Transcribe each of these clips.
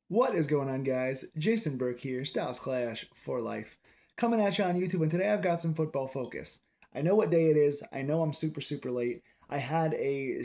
What is going on, guys? Jason Burke here, Styles Clash for life. Coming at you on YouTube, and today I've got some football focus. I know what day it is. I know I'm super late. I had a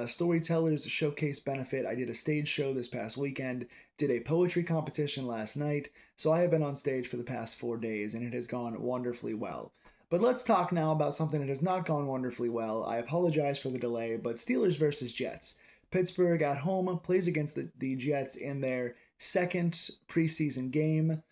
Storytellers Showcase benefit. I did a stage show this past weekend, did a poetry competition last night, so I have been on stage for the past 4 days, and it has gone wonderfully well. But let's talk now about something that has not gone wonderfully well. I apologize for the delay, but Steelers versus Jets. Pittsburgh at home plays against the Jets in their second preseason game,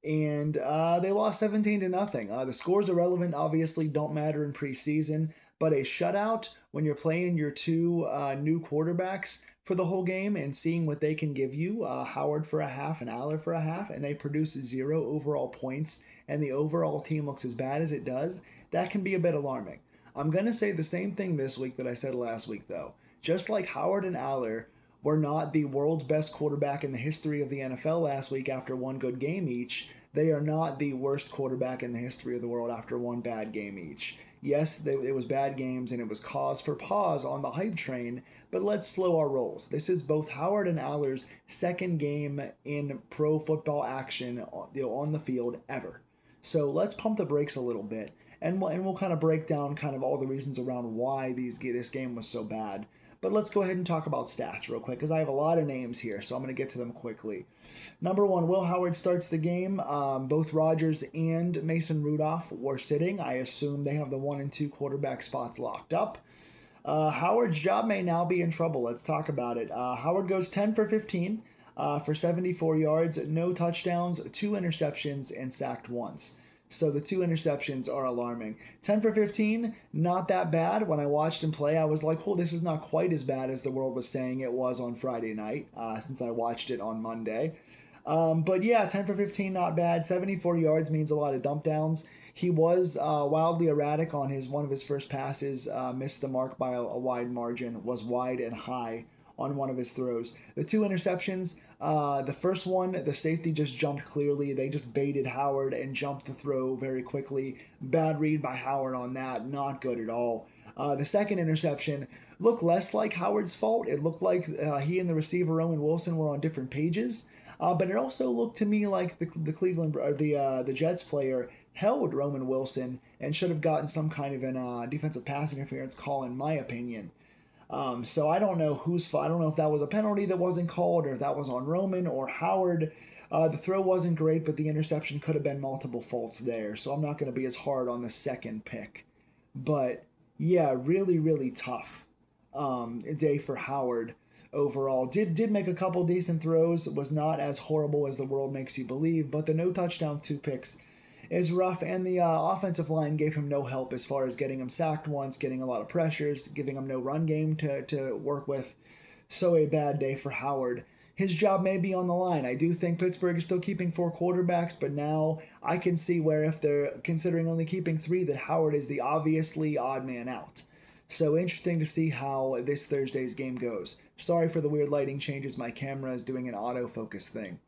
and they lost 17 to nothing. The scores irrelevant, obviously don't matter in preseason, but a shutout when you're playing your two new quarterbacks for the whole game and seeing what they can give you, Howard for a half and Aller for a half, and they produce 0 overall points, and the overall team looks as bad as it does, that can be a bit alarming. I'm going to say the same thing this week that I said last week, though. Just like Howard and Aller were not the world's best quarterback in the history of the NFL last week after one good game each, they are not the worst quarterback in the history of the world after one bad game each. Yes, it was bad games and it was cause for pause on the hype train, but let's slow our rolls. This is both Howard and Aller's second game in pro football action on the field ever. So let's pump the brakes a little bit, and we'll kind of break down kind of all the reasons around why this game was so bad. But let's go ahead and talk about stats real quick because I have a lot of names here, so I'm going to get to them quickly. Number one, Will Howard starts the game. Both Rodgers and Mason Rudolph were sitting. I assume they have the 1 and 2 quarterback spots locked up. Howard's job may now be in trouble. Let's talk about it. Howard goes 10 for 15 for 74 yards, no touchdowns, 2 interceptions, and sacked once. So the 2 interceptions are alarming. 10 for 15, not that bad. When I watched him play, I was like, oh, this is not quite as bad as the world was saying it was on Friday night, since I watched it on Monday. But yeah, 10 for 15, not bad. 74 yards means a lot of dump downs. He was wildly erratic on one of his first passes, missed the mark by a wide margin, was wide and high on one of his throws. The 2 interceptions, the first one, the safety just jumped clearly. They just baited Howard and jumped the throw very quickly. Bad read by Howard on that. Not good at all. The second interception looked less like Howard's fault. It looked like he and the receiver Roman Wilson were on different pages. But it also looked to me like the Cleveland or the Jets player held Roman Wilson and should have gotten some kind of an defensive pass interference call, in my opinion. So I don't know whose fault. I don't know if that was a penalty that wasn't called or if that was on Roman or Howard. The throw wasn't great, but the interception could have been multiple faults there. So I'm not going to be as hard on the second pick. But yeah, really tough day for Howard overall. Did make a couple decent throws. Was not as horrible as the world makes you believe. But the no touchdowns, 2 picks is rough, and the offensive line gave him no help as far as getting him sacked once, getting a lot of pressures, giving him no run game to work with. So a bad day for Howard. His job may be on the line. I do think Pittsburgh is still keeping 4 quarterbacks, but now I can see where if they're considering only keeping 3, that Howard is the obviously odd man out. So interesting to see how this Thursday's game goes. Sorry for the weird lighting changes. My camera is doing an autofocus thing.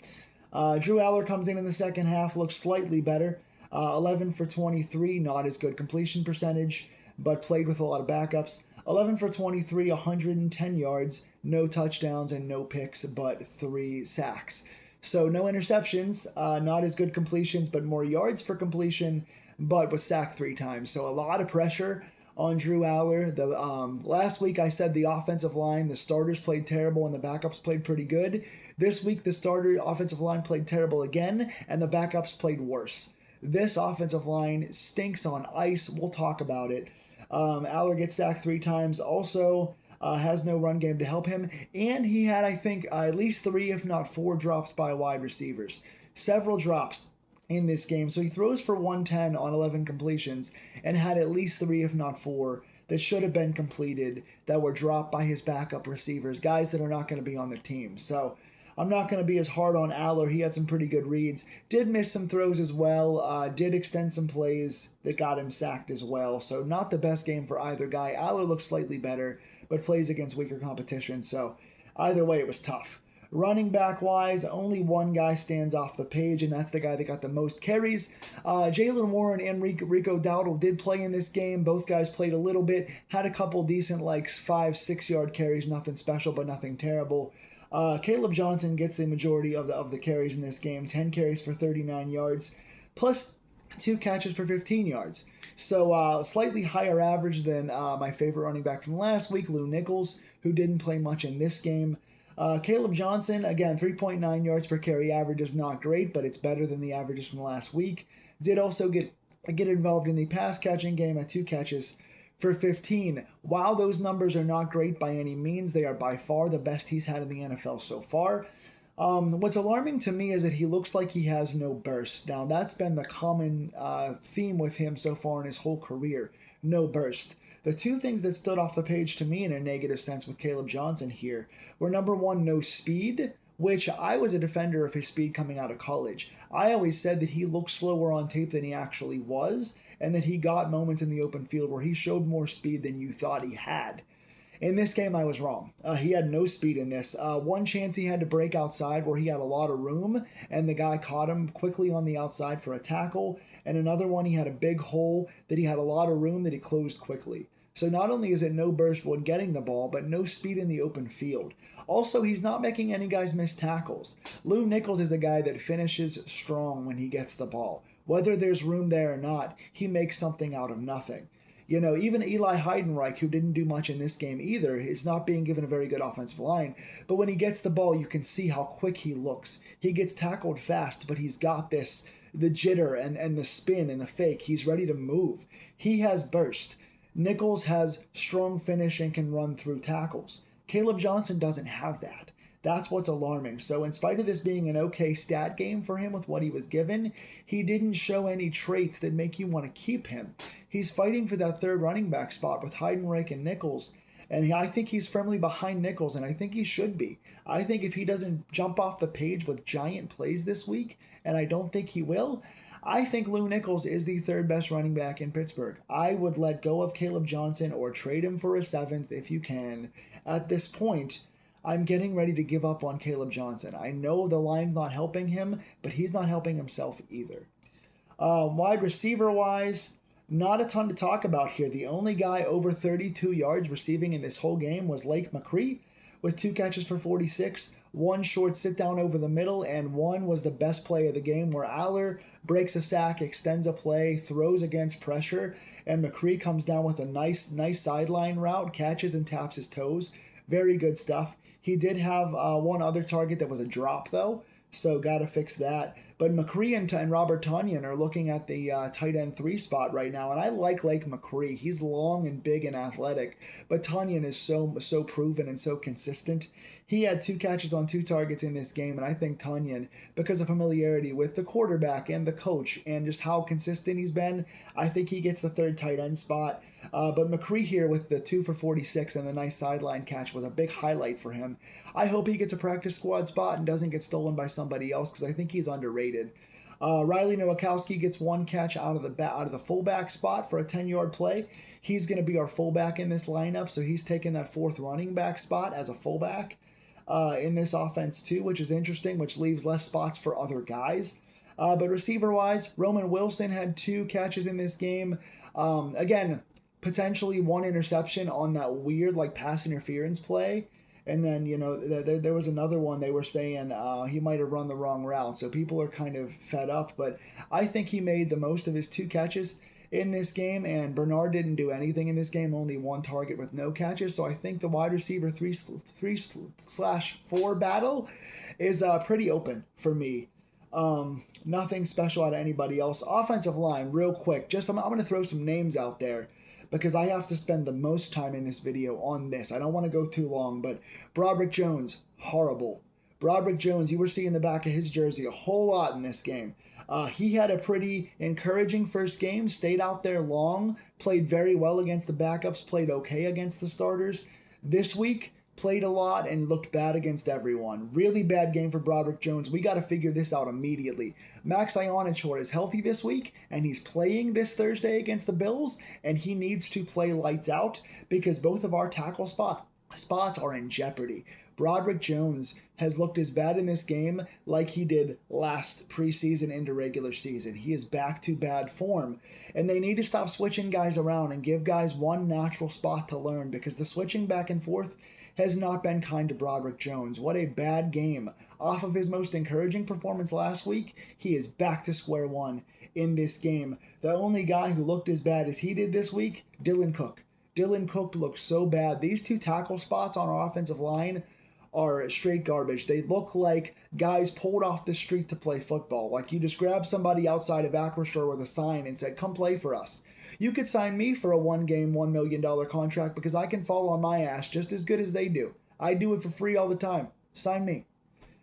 Drew Aller comes in the second half, looks slightly better. 11 for 23, not as good completion percentage, but played with a lot of backups. 11 for 23, 110 yards, no touchdowns and no picks, but 3 sacks. So no interceptions, not as good completions, but more yards for completion, but was sacked 3 times. So a lot of pressure on Drew Aller. The last week I said the offensive line, the starters played terrible and the backups played pretty good. This week the starter offensive line played terrible again and the backups played worse. This offensive line stinks on ice. We'll talk about it. Aller gets sacked 3 times. Also, has no run game to help him. And he had, I think, at least 3, if not 4, drops by wide receivers. Several drops in this game. So he throws for 110 on 11 completions and had at least 3, if not 4, that should have been completed that were dropped by his backup receivers, guys that are not going to be on the team. So I'm not going to be as hard on Aller. He had some pretty good reads. Did miss some throws as well. Did extend some plays that got him sacked as well. So not the best game for either guy. Aller looks slightly better, but plays against weaker competition. So either way, it was tough. Running back wise, only one guy stands off the page, and that's the guy that got the most carries. Jalen Warren and Rico Dowdle did play in this game. Both guys played a little bit, had a couple decent, like 5-6 yard carries, nothing special, but nothing terrible. Caleb Johnson gets the majority of the carries in this game, 10 carries for 39 yards, plus 2 catches for 15 yards. So slightly higher average than my favorite running back from last week, Lou Nichols, who didn't play much in this game. Caleb Johnson, again, 3.9 yards per carry average is not great, but it's better than the averages from last week. Did also get involved in the pass catching game at 2 catches for 15. While those numbers are not great by any means, they are by far the best he's had in the NFL so far. What's alarming to me is that he looks like he has no burst. Now, that's been the common theme with him so far in his whole career. No burst. The two things that stood off the page to me in a negative sense with Caleb Johnson here were, number one, no speed, which I was a defender of his speed coming out of college. I always said that he looked slower on tape than he actually was, and that he got moments in the open field where he showed more speed than you thought he had. In this game, I was wrong. He had no speed in this. One chance he had to break outside where he had a lot of room, and the guy caught him quickly on the outside for a tackle. And another one, he had a big hole that he had a lot of room that he closed quickly. So not only is it no burst when getting the ball, but no speed in the open field. Also, he's not making any guys miss tackles. Lou Nichols is a guy that finishes strong when he gets the ball. Whether there's room there or not, he makes something out of nothing. You know, even Eli Heidenreich, who didn't do much in this game either, is not being given a very good offensive line. But when he gets the ball, you can see how quick he looks. He gets tackled fast, but he's got the jitter and the spin and the fake. He's ready to move. He has burst. Nichols has strong finish and can run through tackles. Caleb Johnson doesn't have that. That's what's alarming. So in spite of this being an okay stat game for him with what he was given, he didn't show any traits that make you want to keep him. He's fighting for that third running back spot with Heidenreich and Nichols, and I think he's firmly behind Nichols, and I think he should be. I think if he doesn't jump off the page with giant plays this week, and I don't think he will, I think Lou Nichols is the third best running back in Pittsburgh. I would let go of Caleb Johnson or trade him for a seventh if you can. At this point, I'm getting ready to give up on Caleb Johnson. I know the line's not helping him, but he's not helping himself either. Wide receiver-wise, not a ton to talk about here. The only guy over 32 yards receiving in this whole game was Lake McCree with 2 catches for 46, 1 short sit down over the middle, and 1 was the best play of the game where Aller breaks a sack, extends a play, throws against pressure, and McCree comes down with a nice sideline route, catches and taps his toes. Very good stuff. He did have one other target that was a drop, though, so got to fix that. But McCree and Robert Tonyan are looking at the tight end 3 spot right now, and I like Lake McCree. He's long and big and athletic, but Tonyan is so proven and so consistent. He had 2 catches on 2 targets in this game, and I think Tonyan, because of familiarity with the quarterback and the coach and just how consistent he's been, I think he gets the third tight end spot. But McCree here with the 2 for 46 and the nice sideline catch was a big highlight for him. I hope he gets a practice squad spot and doesn't get stolen by somebody else because I think he's underrated. Riley Nowakowski gets 1 catch out of the fullback spot for a 10-yard play. He's going to be our fullback in this lineup, so he's taking that 4th running back spot as a fullback in this offense too, which is interesting, which leaves less spots for other guys. But receiver-wise, Roman Wilson had 2 catches in this game. Again, potentially 1 interception on that weird pass interference play. And then, there was another one they were saying he might have run the wrong route. So people are kind of fed up. But I think he made the most of his 2 catches in this game. And Bernard didn't do anything in this game, only 1 target with no catches. So I think the wide receiver 3/4 battle is pretty open for me. Nothing special out of anybody else. Offensive line, real quick. I'm going to throw some names out there, because I have to spend the most time in this video on this. I don't want to go too long, but Broderick Jones, horrible. Broderick Jones, you were seeing the back of his jersey a whole lot in this game. He had a pretty encouraging first game, stayed out there long, played very well against the backups, played okay against the starters. This week, played a lot and looked bad against everyone. Really bad game for Broderick Jones. We got to figure this out immediately. Max Ionachor is healthy this week, and he's playing this Thursday against the Bills, and he needs to play lights out because both of our tackle spots are in jeopardy. Broderick Jones has looked as bad in this game like he did last preseason into regular season. He is back to bad form, and they need to stop switching guys around and give guys one natural spot to learn, because the switching back and forth has not been kind to Broderick Jones. What a bad game. Off of his most encouraging performance last week, he is back to square one in this game. The only guy who looked as bad as he did this week, Dylan Cook. Dylan Cook looked so bad. These two tackle spots on our offensive line are straight garbage. They look like guys pulled off the street to play football. Like you just grabbed somebody outside of Acrisure with a sign and said, come play for us. You could sign me for a one-game, $1 million contract because I can fall on my ass just as good as they do. I do it for free all the time. Sign me.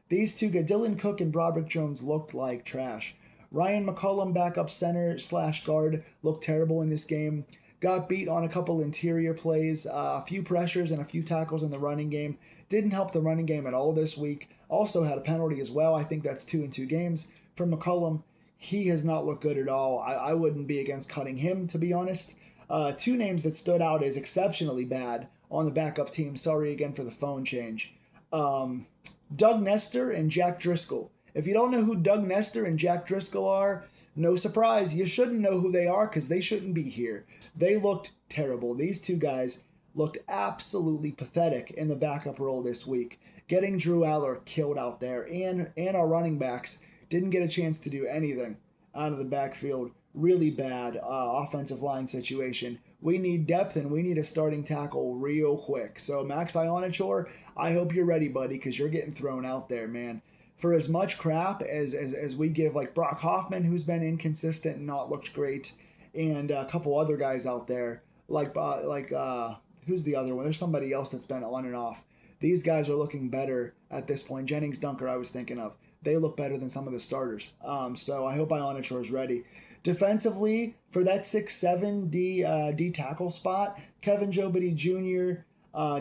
These two, Dylan Cook and Broderick Jones, looked like trash. Ryan McCollum, backup center / guard, looked terrible in this game. Got beat on a couple interior plays, a few pressures and a few tackles in the running game. Didn't help the running game at all this week. Also had a penalty as well. I think that's 2 in 2 games. For McCollum, he has not looked good at all. I wouldn't be against cutting him, to be honest. 2 names that stood out as exceptionally bad on the backup team. Sorry again for the phone change. Doug Nestor and Jack Driscoll. If you don't know who Doug Nestor and Jack Driscoll are, no surprise. You shouldn't know who they are because they shouldn't be here. They looked terrible. These 2 guys looked absolutely pathetic in the backup role this week. Getting Drew Aller killed out there, and our running backs didn't get a chance to do anything out of the backfield. Really bad offensive line situation. We need depth, and we need a starting tackle real quick. So, Max Ionachor, I hope you're ready, buddy, because you're getting thrown out there, man. For as much crap as we give, like Brock Hoffman, who's been inconsistent and not looked great, and a couple other guys out there, who's the other one? There's somebody else that's been on and off. These guys are looking better at this point. Jennings Dunker, I was thinking of. They look better than some of the starters. So I hope Ionachor is ready. Defensively, for that 6'7" D tackle spot, Kevin Jobity Jr.,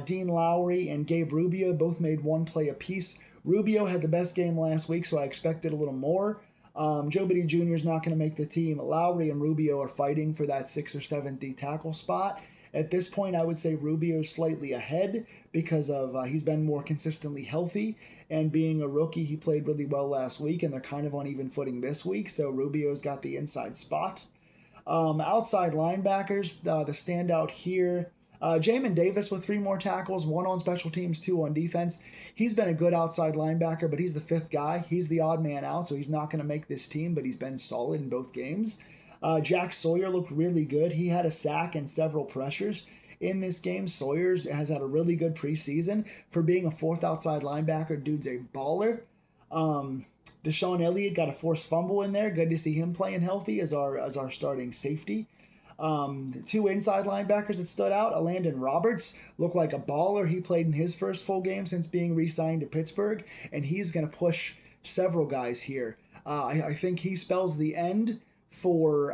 Dean Lowry, and Gabe Rubio both made 1 play apiece. Rubio had the best game last week, so I expected a little more. Jobity Jr. is not going to make the team. Lowry and Rubio are fighting for that 6 or 7 D tackle spot. At this point, I would say Rubio's slightly ahead because of he's been more consistently healthy, and being a rookie, he played really well last week, and they're kind of on even footing this week, so Rubio's got the inside spot. Outside linebackers, the standout here, Jamin Davis with 3 more tackles, 1 on special teams, 2 on defense. He's been a good outside linebacker, but he's the 5th guy. He's the odd man out, so he's not going to make this team, but he's been solid in both games. Jack Sawyer looked really good. He had a sack and several pressures in this game. Sawyer has had a really good preseason. For being a 4th outside linebacker, dude's a baller. Deshaun Elliott got a forced fumble in there. Good to see him playing healthy as our starting safety. 2 inside linebackers that stood out. Landon Roberts looked like a baller. He played in his first full game since being re-signed to Pittsburgh, and he's going to push several guys here. I think he spells the end for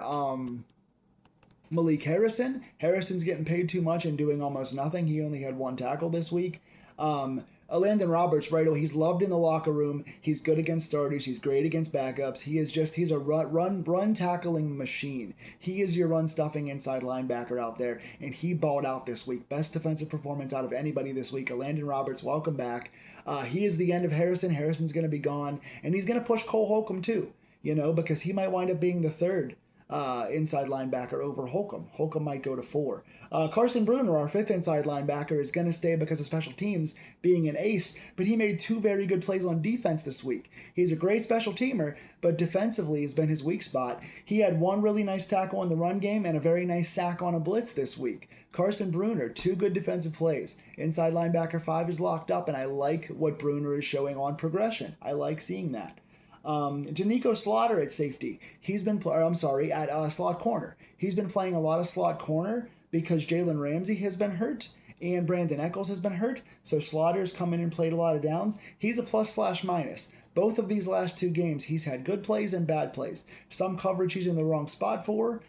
Malik Harrison. Harrison's getting paid too much and doing almost nothing. He only had 1 tackle this week. Landon Roberts, right away, he's loved in the locker room. He's good against starters. He's great against backups. He's a run tackling machine. He is your run stuffing inside linebacker out there, and he balled out this week. Best defensive performance out of anybody this week. Landon Roberts, welcome back. He is the end of Harrison. Harrison's going to be gone, and he's going to push Cole Holcomb too, because he might wind up being the 3rd inside linebacker over Holcomb. Holcomb might go to 4. Carson Bruner, our 5th inside linebacker, is going to stay because of special teams being an ace, but he made 2 very good plays on defense this week. He's a great special teamer, but defensively has been his weak spot. He had 1 really nice tackle in the run game and a very nice sack on a blitz this week. Carson Bruner, 2 good defensive plays. Inside linebacker 5 is locked up, and I like what Bruner is showing on progression. I like seeing that. Danico Slaughter at safety. At slot corner. He's been playing a lot of slot corner because Jalen Ramsey has been hurt and Brandon Eccles has been hurt. So Slaughter's come in and played a lot of downs. He's a plus/minus. Both of these last 2 games, he's had good plays and bad plays. Some coverage he's in the wrong spot for.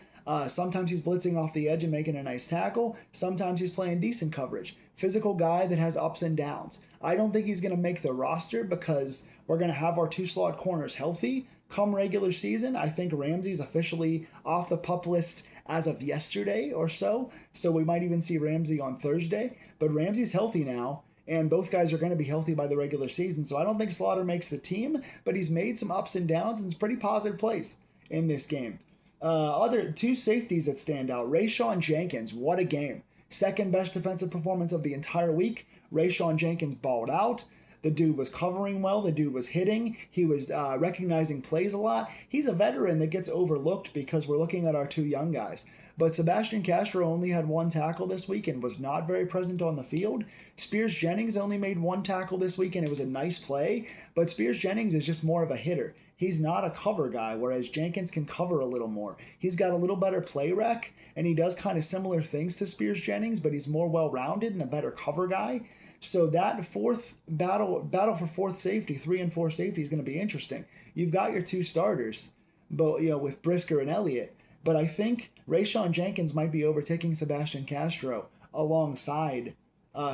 Sometimes he's blitzing off the edge and making a nice tackle. Sometimes he's playing decent coverage. Physical guy that has ups and downs. I don't think he's going to make the roster because we're going to have our 2 slot corners healthy come regular season. I think Ramsey's officially off the PUP list as of yesterday or so. So we might even see Ramsey on Thursday. But Ramsey's healthy now, and both guys are going to be healthy by the regular season. So I don't think Slaughter makes the team, but he's made some ups and downs and some pretty positive plays in this game. Other 2 safeties that stand out. Rayshawn Jenkins, what a game. 2nd best defensive performance of the entire week. Rayshawn Jenkins balled out. The dude was covering well. The dude was hitting. He was recognizing plays a lot. He's a veteran that gets overlooked because we're looking at our two young guys. But Sebastian Castro only had one tackle this week and was not very present on the field. Spears Jennings only made one tackle this week and it was a nice play. But Spears Jennings is just more of a hitter. He's not a cover guy, whereas Jenkins can cover a little more. He's got a little better play rec, and he does kind of similar things to Spears Jennings, but he's more well-rounded and a better cover guy. So that fourth battle for fourth safety, 3 and 4 safety, is going to be interesting. You've got your two starters, but with Brisker and Elliott. But I think Rayshawn Jenkins might be overtaking Sebastian Castro alongside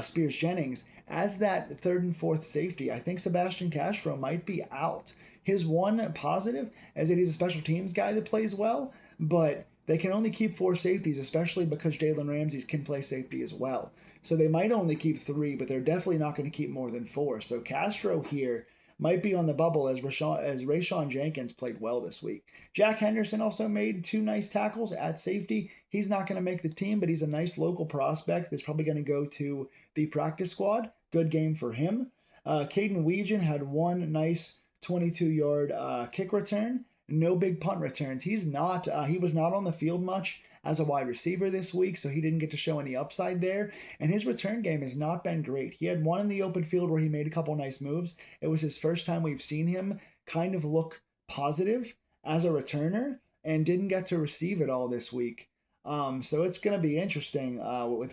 Spears Jennings as that 3rd and 4th safety. I think Sebastian Castro might be out. His one positive is that he's a special teams guy that plays well, but they can only keep 4 safeties, especially because Jalen Ramsey can play safety as well. So they might only keep 3, but they're definitely not going to keep more than 4. So Castro here might be on the bubble as Rayshawn Jenkins played well this week. Jack Henderson also made 2 nice tackles at safety. He's not going to make the team, but he's a nice local prospect that's probably going to go to the practice squad. Good game for him. Caden Weegan had 1 nice 22-yard kick return. No big punt returns. He was not on the field much as a wide receiver this week, so he didn't get to show any upside there. And his return game has not been great. He had 1 in the open field where he made a couple nice moves. It was his first time we've seen him kind of look positive as a returner and didn't get to receive it all this week. So it's going to be interesting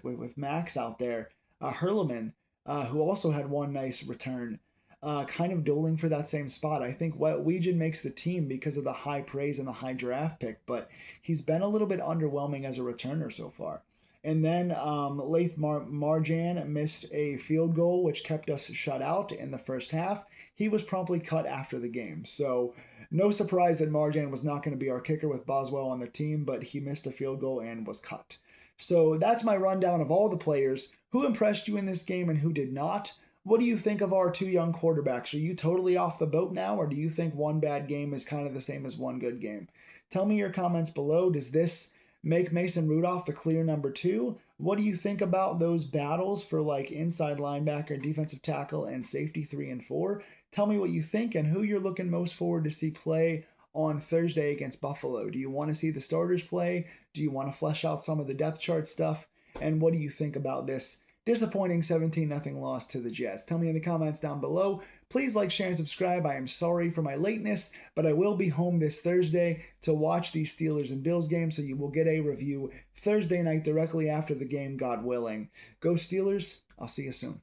with Max out there. Hurleman, who also had 1 nice return. Kind of dueling for that same spot. I think Weegan makes the team because of the high praise and the high draft pick, but he's been a little bit underwhelming as a returner so far. And then Laith Marjan missed a field goal, which kept us shut out in the first half. He was promptly cut after the game. So no surprise that Marjan was not going to be our kicker with Boswell on the team, but he missed a field goal and was cut. So that's my rundown of all the players. Who impressed you in this game and who did not? What do you think of our 2 young quarterbacks? Are you totally off the boat now, or do you think 1 bad game is kind of the same as 1 good game? Tell me your comments below. Does this make Mason Rudolph the clear number 2? What do you think about those battles for like inside linebacker, defensive tackle, and safety 3 and 4? Tell me what you think and who you're looking most forward to see play on Thursday against Buffalo. Do you want to see the starters play? Do you want to flesh out some of the depth chart stuff? And what do you think about this disappointing 17-0 loss to the Jets? Tell me in the comments down below. Please like, share, and subscribe. I am sorry for my lateness, but I will be home this Thursday to watch the Steelers and Bills game, so you will get a review Thursday night directly after the game, God willing. Go Steelers. I'll see you soon.